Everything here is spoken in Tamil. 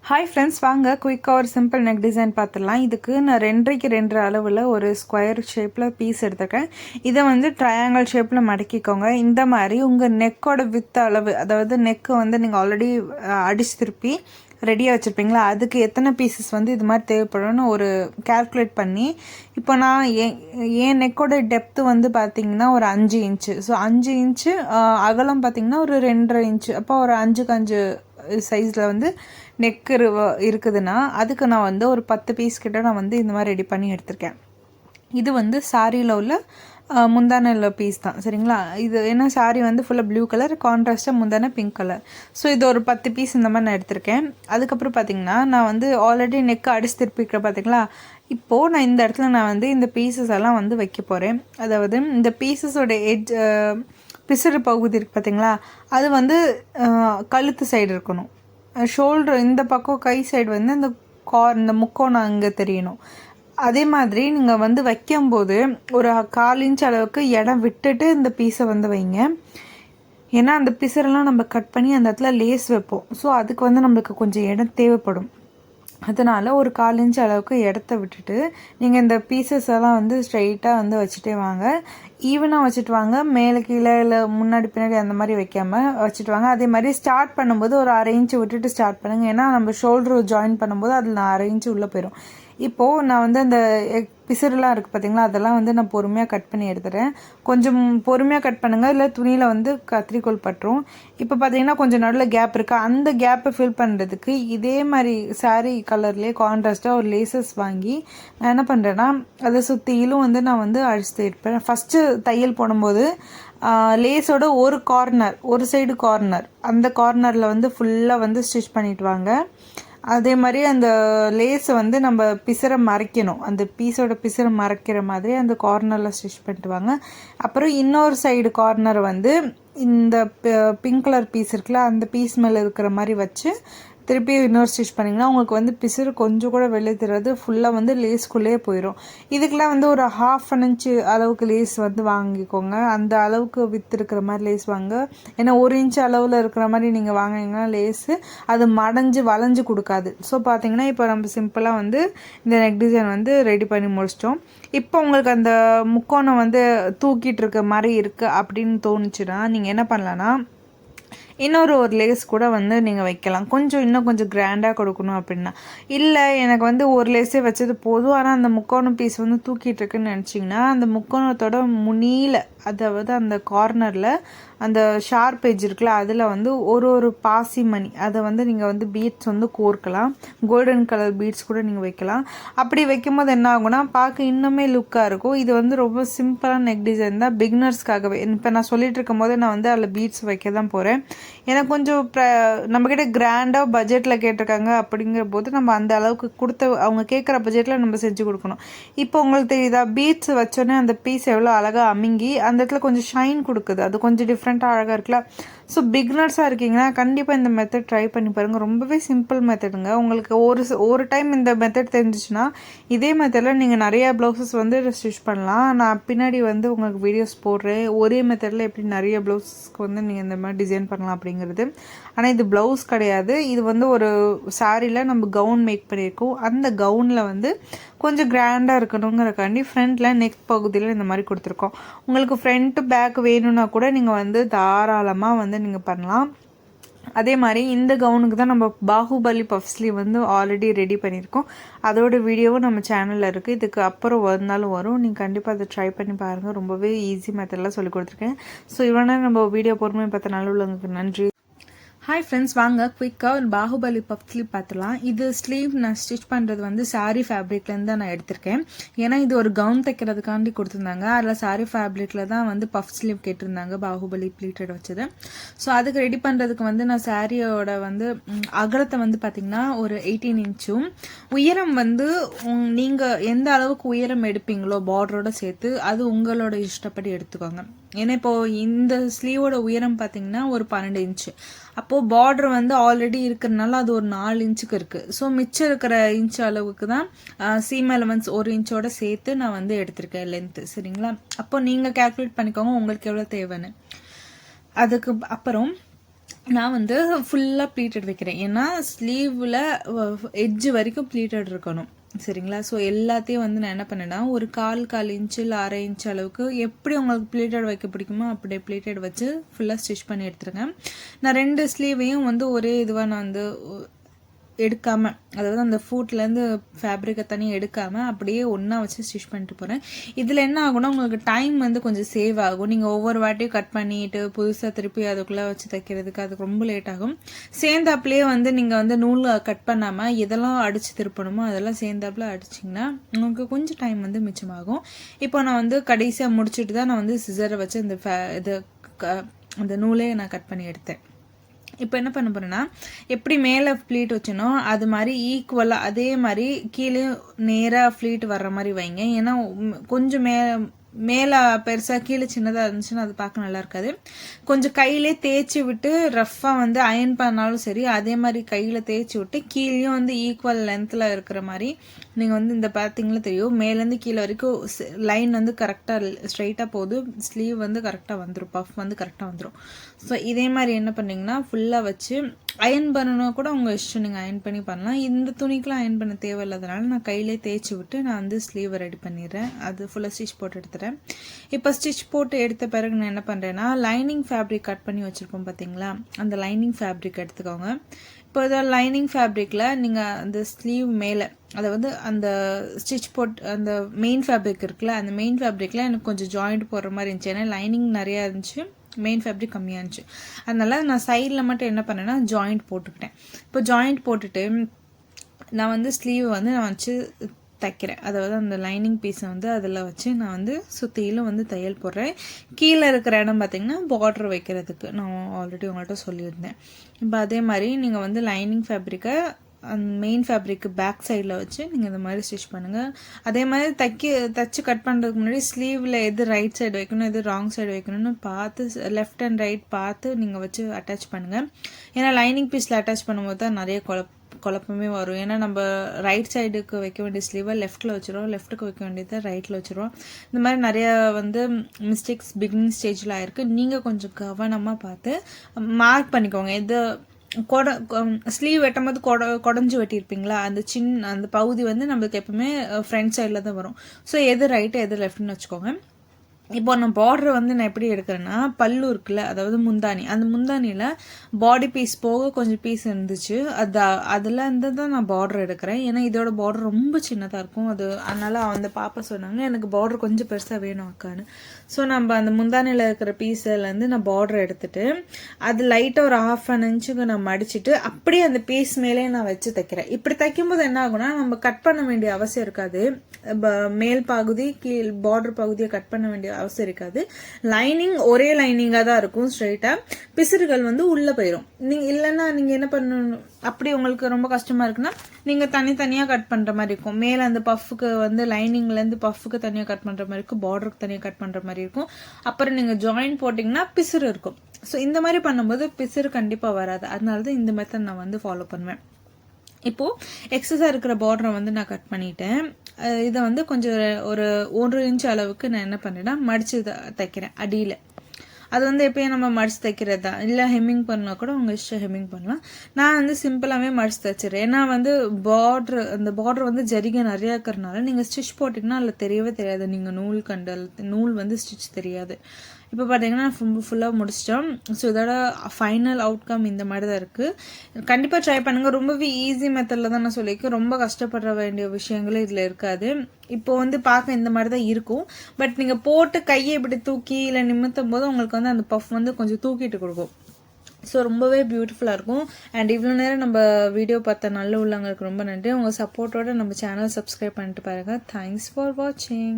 ஹாய் ஃப்ரெண்ட்ஸ், வாங்க குயிக்காக ஒரு சிம்பிள் நெக் டிசைன் பார்த்துடலாம். இதுக்கு நான் 2.5 2 அளவில் ஒரு ஸ்கொயர் ஷேப்பில் பீஸ் எடுத்துருக்கேன். இதை வந்து ட்ரையாங்கிள் ஷேப்பில் மடக்கிக்கோங்க. இந்த மாதிரி உங்கள் நெக்கோட வித் அளவு, அதாவது நெக்கு வந்து நீங்கள் ஆல்ரெடி அடிச்சு திருப்பி ரெடியாக வச்சுருப்பீங்களா, அதுக்கு எத்தனை பீசஸ் வந்து இது மாதிரி தேவைப்படும்னு ஒரு கேல்குலேட் பண்ணி, இப்போ நான் என் நெக்கோட டெப்த்து வந்து பார்த்திங்கன்னா ஒரு 5 இன்ச்சு. ஸோ 5 இன்ச்சு அகலம் பார்த்திங்கன்னா ஒரு 2.5 இன்ச்சு. அப்போ ஒரு 5க்கு 5 சைஸில் வந்து நெக் இருக்குதுன்னா அதுக்கு நான் வந்து ஒரு 10 பீஸ் கிட்ட நான் வந்து இந்த மாதிரி ரெடி பண்ணி எடுத்திருக்கேன். இது வந்து சாரியில் உள்ள முந்தான பீஸ் தான், சரிங்களா? இது ஏன்னா சாரி வந்து ஃபுல்லாக ப்ளூ கலர், கான்ட்ராஸ்ட்டாக முந்தான பிங்க் கலர். ஸோ இது ஒரு 10 பீஸ் இந்த மாதிரி நான் எடுத்திருக்கேன். அதுக்கப்புறம் பார்த்திங்கன்னா நான் வந்து ஆல்ரெடி நெக்கை அடிச்சு திருப்பிக்கிறேன் பார்த்திங்களா. இப்போது நான் இந்த இடத்துல நான் வந்து இந்த பீசஸ் எல்லாம் வந்து வைக்க போகிறேன். அதாவது இந்த பீசஸோட எட்ஜ் பிசுறு பகுதி இருக்குது பார்த்திங்களா, அது வந்து கழுத்து சைடு இருக்கணும். ஷோல்டர் இந்த பக்கம் கை சைடு வந்து இந்த முக்கோணம் அங்கே தெரியணும். அதே மாதிரி நீங்கள் வந்து வைக்கும்போது ஒரு 1/4 இன்ச் அளவுக்கு இடம் விட்டுட்டு இந்த பீஸை வந்து வைங்க. ஏன்னா அந்த பிசரெல்லாம் நம்ம கட் பண்ணி அந்த இடத்துல லேஸ் வைப்போம். ஸோ அதுக்கு வந்து நம்மளுக்கு கொஞ்சம் இடம் தேவைப்படும். அதனால் ஒரு 1/4 இன்ச் அளவுக்கு இடத்த விட்டுட்டு நீங்கள் இந்த பீசஸ் எல்லாம் வந்து ஸ்ட்ரைட்டாக வந்து வச்சுட்டே வாங்க. ஈவனாக வச்சுட்டு வாங்க, மேலே கீழே இல்லை முன்னாடி பின்னாடி அந்த மாதிரி வைக்காமல் வச்சுட்டு வாங்க. அதே மாதிரி ஸ்டார்ட் பண்ணும்போது ஒரு 1/2 இன்ச்சு விட்டுட்டு ஸ்டார்ட் பண்ணுங்கள். ஏன்னா நம்ம ஷோல்டர் ஜாயின் பண்ணும்போது அதில் 1/2 இன்ச்சு உள்ளே போயிடும். இப்போது நான் வந்து அந்த பிசுறுலாம் இருக்குது பார்த்திங்களா, அதெல்லாம் வந்து நான் பொறுமையாக கட் பண்ணி எடுத்துகிறேன். கொஞ்சம் பொறுமையாக கட் பண்ணுங்கள், இல்லை துணியில் வந்து கத்திரிக்கோல் பட்டுரும். இப்போ பார்த்திங்கன்னா கொஞ்சம் நடுவில் கேப் இருக்குது. அந்த கேப்பை ஃபில் பண்ணுறதுக்கு இதே மாதிரி சாரீ கலர்லேயே கான்ட்ராஸ்ட்டாக ஒரு லேசஸ் வாங்கி நான் என்ன பண்ணுறேன்னா அதை சுற்றிலும் வந்து நான் வந்து அடிச்சு எடுப்பேன். ஃபஸ்ட்டு தையல் போடும்போது லேஸோட ஒரு சைடு கார்னர், அந்த கார்னரில் வந்து ஃபுல்லாக வந்து ஸ்டிச் பண்ணிட்டு வாங்க. அதே மாதிரி அந்த லேஸை வந்து நம்ம பிசரை மறைக்கணும். அந்த பீஸோட பிசரை மறைக்கிற மாதிரி அந்த கார்னரில் ஸ்டிச் பண்ணிட்டு வாங்க. அப்புறம் இன்னொரு சைடு கார்னர் வந்து இந்த பிங்க் கலர் பீஸ் இருக்குல்ல, அந்த பீஸ் மேலே இருக்கிற மாதிரி வச்சு திருப்பி இன்னொரு ஸ்டிச் பண்ணிங்கன்னா உங்களுக்கு வந்து பிசுறு கொஞ்சம் கூட வெளியே தெரியாது. ஃபுல்லாக வந்து லேஸ்குள்ளேயே போயிடும். இதுக்கெலாம் வந்து ஒரு 1/2 இன்ச்சு அளவுக்கு லேஸ் வந்து வாங்கிக்கோங்க. அந்த அளவுக்கு வித்து இருக்கிற மாதிரி லேஸ் வாங்க. ஏன்னா 1 இன்ச்சு அளவில் இருக்கிற மாதிரி நீங்கள் வாங்கினீங்கன்னா லேஸு அது வளைஞ்சு கொடுக்காது. ஸோ பார்த்தீங்கன்னா இப்போ நம்ம சிம்பிளாக வந்து இந்த நெக் டிசைன் வந்து ரெடி பண்ணி முடிச்சிட்டோம். இப்போ உங்களுக்கு அந்த முக்கோணம் வந்து தூக்கிட்டு இருக்க மாதிரி இருக்குது அப்படின்னு தோணுச்சுன்னா நீங்கள் என்ன பண்ணலான்னா இன்னொரு லேஸ் கூட வந்து நீங்கள் வைக்கலாம். இன்னும் கொஞ்சம் கிராண்டாக கொடுக்கணும் அப்படின்னா. இல்லை எனக்கு வந்து ஒரு லேஸே வச்சது போதும், ஆனால் அந்த முக்கோணம் பீஸ் வந்து தூக்கிட்டு இருக்குன்னு நினச்சிங்கன்னா அந்த முக்கோணத்தோட முனியில், அதாவது அந்த கார்னரில் அந்த ஷார்ப் எட்ஜ் இருக்குல்ல, அதில் வந்து ஒரு பாசி மணி அதை வந்து நீங்கள் வந்து பீட்ஸ் வந்து கோர்க்கலாம். கோல்டன் கலர் பீட்ஸ் கூட நீங்கள் வைக்கலாம். அப்படி வைக்கும்போது என்ன ஆகும்னா பார்க்க இன்னுமே லுக்காக இருக்கும். இது வந்து ரொம்ப சிம்பிளான நெக் டிசைன் தான், பிகினர்ஸ்க்காகவே. இப்போ நான் சொல்லிட்டு இருக்கும் போது நான் வந்து அதில் பீட்ஸ் வைக்க தான் போகிறேன். எனக்கு கொஞ்சம் நம்மக்கிட்ட கிராண்டாக பட்ஜெட்டில் கேட்டிருக்காங்க. அப்படிங்கிற போது நம்ம அந்த அளவுக்கு அவங்க கேட்குற பட்ஜெட்டில் நம்ம செஞ்சு கொடுக்கணும். இப்போ உங்களுக்கு தெரியுதா, பீட்ஸ் வச்சோன்னே அந்த பீஸ் எவ்வளோ அழகாக அமுங்கி அந்த இடத்துல கொஞ்சம் ஷைன் கொடுக்குது. அது கொஞ்சம் டிஃப்ரெண்ட்டாக அழகாக இருக்குல்ல. ஸோ பிகினர்ஸாக இருக்கீங்கன்னா கண்டிப்பாக இந்த மெத்தட் ட்ரை பண்ணி பாருங்கள். ரொம்பவே சிம்பிள் மெத்தடுங்க. உங்களுக்கு ஒரு டைம் இந்த மெத்தட் தெரிஞ்சிச்சுன்னா இதே மெத்தடில் நீங்கள் நிறையா ப்ளவுசஸ் வந்து ஸ்டிச் பண்ணலாம். நான் பின்னாடி வந்து உங்களுக்கு வீடியோஸ் போடுறேன், ஒரே மெத்தடில் எப்படி நிறைய ப்ளவுஸ்க்கு வந்து நீங்கள் இந்த மாதிரி டிசைன் பண்ணலாம் அப்படிங்கிறது. ஆனால் இது ப்ளவுஸ் கிடையாது, இது வந்து ஒரு சாரியில் நம்ம கவுன் மேக் பண்ணியிருக்கோம். அந்த கவுனில் வந்து கொஞ்சம் கிராண்டாக இருக்கணுங்கிறக்காண்டி ஃப்ரண்ட்டில் நெக் பகுதியில் இந்த மாதிரி கொடுத்துருக்கோம். உங்களுக்கு ஃப்ரண்ட்டு பேக் வேணும்னா கூட நீங்கள் வந்து தாராளமாக வந்து நீங்கள் பண்ணலாம். அதே மாதிரி இந்த கவுனுக்கு தான் நம்ம பாகுபலி பஃப் ஸ்லீவ் வந்து ஆல்ரெடி ரெடி பண்ணியிருக்கோம். அதோட வீடியோவும் நம்ம சேனலில் இருக்குது. இதுக்கு அப்புறம் வந்தாலும் வரும். நீங்கள் கண்டிப்பாக அதை ட்ரை பண்ணி பாருங்கள். ரொம்பவே ஈஸி மெத்தடெலாம் சொல்லி கொடுத்துருக்கேன். ஸோ இவனா நம்ம வீடியோ பொறுமையை பார்த்த நல்ல உள்ளவங்களுக்கு நன்றி. ஹாய் ஃப்ரெண்ட்ஸ், வாங்க குயிக்காக ஒரு பாகுபலி பஃப் ஸ்லீவ் பார்த்துலாம். இது ஸ்லீவ் நான் ஸ்டிச் பண்ணுறது வந்து சாரீ ஃபேப்ரிக்லேருந்து தான் நான் எடுத்திருக்கேன். ஏன்னா இது ஒரு கவுன் தைக்கிறதுக்காண்டி கொடுத்துருந்தாங்க. அதில் சாரீ ஃபேப்ரிக்கில் தான் வந்து பஃப் ஸ்லீவ் கேட்டிருந்தாங்க, பாகுபலி ப்ளீட்டட் வச்சது. ஸோ அதுக்கு ரெடி பண்ணுறதுக்கு வந்து நான் சாரியோட வந்து அகலத்தை வந்து பார்த்திங்கன்னா ஒரு 18 இன்ச்சும், உயரம் வந்து நீங்கள் எந்த அளவுக்கு உயரம் எடுப்பீங்களோ பார்டரோட சேர்த்து அது உங்களோட இஷ்டப்படி எடுத்துக்கோங்க. ஏன்னா இப்போது இந்த ஸ்லீவோட உயரம் பார்த்திங்கன்னா ஒரு 12 இன்ச்சு. அப்போது பார்டர் வந்து ஆல்ரெடி இருக்கிறதுனால அது ஒரு 4 இன்ச்சுக்கு இருக்குது. ஸோ மிச்சம் இருக்கிற இன்ச்சு அளவுக்கு தான் சீம் எலமெண்ட்ஸ் 1 இன்ச்சோட சேர்த்து நான் வந்து எடுத்திருக்கேன் லென்த்து, சரிங்களா? அப்போ நீங்கள் கேல்குலேட் பண்ணிக்கோங்க உங்களுக்கு எவ்வளோ தேவைன்னு. அதுக்கு அப்புறம் நான் வந்து ஃபுல்லாக ப்ளீட்டட் வைக்கிறேன். ஏன்னா ஸ்லீவில் எட்ஜு வரைக்கும் ப்ளீட்டட் இருக்கணும். சரிங்களா? ஸோ எல்லாத்தையும் வந்து நான் என்ன பண்ணேன்னா, ஒரு 1/4 இன்ச்சு இல்லை 1/2 இன்ச் அளவுக்கு எப்படி உங்களுக்கு ப்ளீட்டட் வைக்க பிடிக்குமோ அப்படியே ப்ளீட்டட் வச்சு ஃபுல்லாக ஸ்டிச் பண்ணி எடுத்துருங்க. நான் 2 ஸ்லீவையும் வந்து ஒரே இதுவாக நான் வந்து எடுக்காமல், அதாவது அந்த ஃபூட்லேருந்து ஃபேப்ரிக்கை தனியாக எடுக்காமல் அப்படியே ஒன்றா வச்சு ஸ்டிச் பண்ணிட்டு போகிறேன். இதில் என்ன ஆகும்னா உங்களுக்கு டைம் வந்து கொஞ்சம் சேவ் ஆகும். நீங்கள் ஒவ்வொரு வாட்டியும் கட் பண்ணிட்டு புதுசாக திருப்பி அதுக்குள்ளே வச்சு தைக்கிறதுக்கு அதுக்கு ரொம்ப லேட் ஆகும். சேர்ந்தாப்புலேயே வந்து நீங்கள் வந்து நூல் கட் பண்ணாமல் எதெல்லாம் அடித்து திருப்பணுமோ அதெல்லாம் சேர்ந்தாப்புல அடிச்சிங்கன்னா உங்களுக்கு கொஞ்சம் டைம் வந்து மிச்சமாகும். இப்போ நான் வந்து கடைசியாக முடிச்சுட்டு தான் நான் வந்து சிசரை வச்சு அந்த நூலே நான் கட் பண்ணி எடுத்தேன். இப்போ என்ன பண்ண போகிறேன்னா, எப்படி மேலே ஃப்ளீட் வச்சனோ அது மாதிரி ஈக்குவலாக அதே மாதிரி கீழே நேராக ஃப்ளீட் வர்ற மாதிரி வைங்க. ஏன்னா கொஞ்சம் மேலே பெருசாக கீழே சின்னதாக இருந்துச்சுன்னா அது பார்க்க நல்லா இருக்காது. கொஞ்சம் கையிலே தேய்ச்சி விட்டு ரஃப்பாக வந்து அயன் பண்ணாலும் சரி, அதே மாதிரி கையில் தேய்ச்சி விட்டு கீழேயும் வந்து ஈக்குவல் லென்த்தில் இருக்கிற மாதிரி நீங்கள் வந்து இந்த பார்த்தீங்களா தெரியும், மேலேருந்து கீழே வரைக்கும் லைன் வந்து கரெக்டாக ஸ்ட்ரைட்டாக போகுது. ஸ்லீவ் வந்து கரெக்டாக வந்துடும், பஃப் வந்து கரெக்டாக வந்துடும். ஸோ இதே மாதிரி என்ன பண்ணிங்கன்னா ஃபுல்லாக வச்சு அயன் பண்ணணும் கூட உங்கள் இஷ்டம், நீங்கள் அயன் பண்ணி பண்ணலாம். இந்த துணிக்கெலாம் அயன் பண்ண தேவையில்லாதனால நான் கையிலே தேய்ச்சி விட்டு நான் வந்து ஸ்லீவை ரெடி பண்ணிடுறேன். அது ஃபுல்லாக ஸ்டிச் போட்டு எடுத்துகிறேன். இப்போ ஸ்டிச் போட்டு எடுத்த பிறகு நான் என்ன பண்ணுறேன்னா, லைனிங் ஃபேப்ரிக் கட் பண்ணி வச்சுருப்போம் பார்த்தீங்களா, அந்த லைனிங் ஃபேப்ரிக் எடுத்துக்கோங்க. இப்போ இதில் லைனிங் ஃபேப்ரிக்கில் நீங்கள் அந்த ஸ்லீவ் மேலே, அதை வந்து அந்த ஸ்டிச் போட்டு அந்த மெயின் ஃபேப்ரிக் இருக்குல்ல, அந்த மெயின் ஃபேப்ரிக்கில் எனக்கு கொஞ்சம் ஜாயிண்ட் போடுற மாதிரி இருந்துச்சு. ஏன்னா லைனிங் நிறையா இருந்துச்சு, மெயின் ஃபேப்ரிக் கம்மியாக இருந்துச்சு. அதனால நான் சைடில் மட்டும் என்ன பண்ணேன்னா ஜாயிண்ட் போட்டுக்கிட்டேன். இப்போ ஜாயிண்ட் போட்டுட்டு நான் வந்து ஸ்லீவ் வந்து நான் வச்சு தைக்கிறேன். அதாவது அந்த லைனிங் பீஸை வந்து அதில் வச்சு நான் வந்து சுற்றிலும் வந்து தையல் போடுறேன். கீழே இருக்கிற இடம் பார்த்திங்கன்னா பார்டர் வைக்கிறதுக்கு நான் ஆல்ரெடி உங்கள்கிட்ட சொல்லியிருந்தேன். இப்போ அதே மாதிரி நீங்கள் வந்து லைனிங் ஃபேப்ரிக்கை அந்த மெயின் ஃபேப்ரிக்கு பேக் சைடில் வச்சு நீங்கள் இந்த மாதிரி ஸ்டிச் பண்ணுங்கள். அதே மாதிரி தைச்சி கட் பண்ணுறதுக்கு முன்னாடி ஸ்லீவில் எது ரைட் சைடு வைக்கணும் எது ராங் சைடு வைக்கணும்னு பார்த்து லெஃப்ட் அண்ட் ரைட் பார்த்து நீங்கள் வச்சு அட்டாச் பண்ணுங்கள். ஏன்னா லைனிங் பீஸில் அட்டாச் பண்ணும்போது தான் நிறைய குழப்பமே வரும். ஏன்னா நம்ம ரைட் சைடுக்கு வைக்க வேண்டிய ஸ்லீவை லெஃப்ட்டில் வச்சுருவோம், லெஃப்ட்டுக்கு வைக்க வேண்டியதை ரைட்டில் வச்சுருவோம். இந்த மாதிரி நிறையா வந்து மிஸ்டேக்ஸ் பிகினிங் ஸ்டேஜில் ஆயிருக்கு. நீங்கள் கொஞ்சம் கவனமாக பார்த்து மார்க் பண்ணிக்கோங்க. எது ஸ்லீவ் வெட்டும் போது குடஞ்சி வெட்டியிருப்பீங்களா, அந்த பகுதி வந்து நம்மளுக்கு எப்பவுமே ஃப்ரண்ட் சைடில் தான் வரும். ஸோ எது ரைட்டு எது லெஃப்ட்னு வச்சுக்கோங்க. இப்போ நான் பார்டர் வந்து நான் எப்படி எடுக்கிறேன்னா, பல்லு இருக்குல்ல, அதாவது முந்தானி, அந்த முந்தானியில் பாடி பீஸ் போக கொஞ்சம் பீஸ் இருந்துச்சு, அதில் இருந்து தான் நான் பார்டர் எடுக்கிறேன். ஏன்னா இதோட பார்டர் ரொம்ப சின்னதாக இருக்கும். அதனால் அந்த பாப்பா சொன்னாங்க எனக்கு பார்டர் கொஞ்சம் பெருசாக வேணும் அக்கான்னு. ஸோ நம்ம அந்த முந்தானியில் இருக்கிற பீஸ்லேருந்து நான் பார்டர் எடுத்துகிட்டு அது லைட்டாக ஒரு 1/2 இன்ச்சுக்கு நான் மடிச்சுட்டு அப்படியே அந்த பீஸ் மேலே நான் வச்சு தைக்கிறேன். இப்படி தைக்கும்போது என்ன ஆகுனா, நம்ம கட் பண்ண வேண்டிய அவசியம் இருக்காது. மேல் பகுதி கீழ் பார்டர் பகுதியை கட் பண்ண வேண்டிய அவசியம் இருக்காது. லைனிங் ஒரே லைனிங்காக தான் இருக்கும் ஸ்ட்ரைட்டாக. பிசுறுகள் வந்து உள்ளே போயிடும். இல்லைன்னா நீங்கள் என்ன பண்ணணும், அப்படி உங்களுக்கு ரொம்ப கஷ்டமாக இருக்குன்னா நீங்கள் தனித்தனியாக கட் பண்ணுற மாதிரி இருக்கும். மேலே அந்த பஃப்புக்கு வந்து லைனிங்லேருந்து பஃப்புக்கு தனியாக கட் பண்ணுற மாதிரி இருக்கும், பார்டருக்கு தனியாக கட் பண்ணுற மாதிரி இருக்கும். அப்புறம் நீங்கள் ஜாயின் போட்டிங்கன்னா பிசுறு இருக்கும். ஸோ இந்த மாதிரி பண்ணும்போது பிசுறு கண்டிப்பாக வராது. அதனால தான் இந்த மெத்தட் நான் வந்து ஃபாலோ பண்ணுவேன். இப்போது எக்ஸஸாக இருக்கிற பார்டரை வந்து நான் கட் பண்ணிட்டேன். இதை வந்து கொஞ்சம் ஒரு 1 இன்ச் அளவுக்கு நான் என்ன பண்ணேன்னா மடித்து தைக்கிறேன் அடியில். அது வந்து எப்பயும் நம்ம மடித்து தைக்கிறது தான். இல்லை ஹெம்மிங் பண்ணால் கூட உங்கள் இஷ்டம் ஹெம்மிங் பண்ணலாம். நான் வந்து சிம்பிளாகவே மடித்து தைச்சிடுறேன். ஏன்னா வந்து அந்த பார்டர் வந்து ஜரிகை நிறையா இருக்கிறனால நீங்கள் ஸ்டிச் போட்டிங்கன்னா அதில் தெரியவே தெரியாது. நீங்கள் நூல் வந்து ஸ்டிச் தெரியாது. இப்போ பார்த்தீங்கன்னா ஃபுல்லாக முடிச்சிட்டோம். ஸோ இதோட ஃபைனல் அவுட்கம் இந்த மாதிரி தான் இருக்குது. கண்டிப்பாக ட்ரை பண்ணுங்கள். ரொம்பவே ஈஸி மெத்தடில் தான் நான் சொல்லியிருக்கேன். ரொம்ப கஷ்டப்பட வேண்டிய விஷயங்களும் இதில் இருக்காது. இப்போ வந்து பார்க்க இந்த மாதிரி தான் இருக்கும். பட் நீங்கள் போட்டு கையை இப்படி தூக்கி இல்லை நிமித்தும் போது உங்களுக்கு வந்து அந்த பஃப் வந்து கொஞ்சம் தூக்கிட்டு கொடுக்கும். ஸோ ரொம்பவே பியூட்டிஃபுல்லாக இருக்கும். அண்ட் இவ்வளோ நேரம் நம்ம வீடியோ பார்த்த நல்ல உள்ளவங்களுக்கு ரொம்ப நன்றி. உங்கள் சப்போர்ட்டோட நம்ம சேனல் சப்ஸ்கிரைப் பண்ணிட்டு பாருங்கள். தேங்க்ஸ் ஃபார் வாட்சிங்.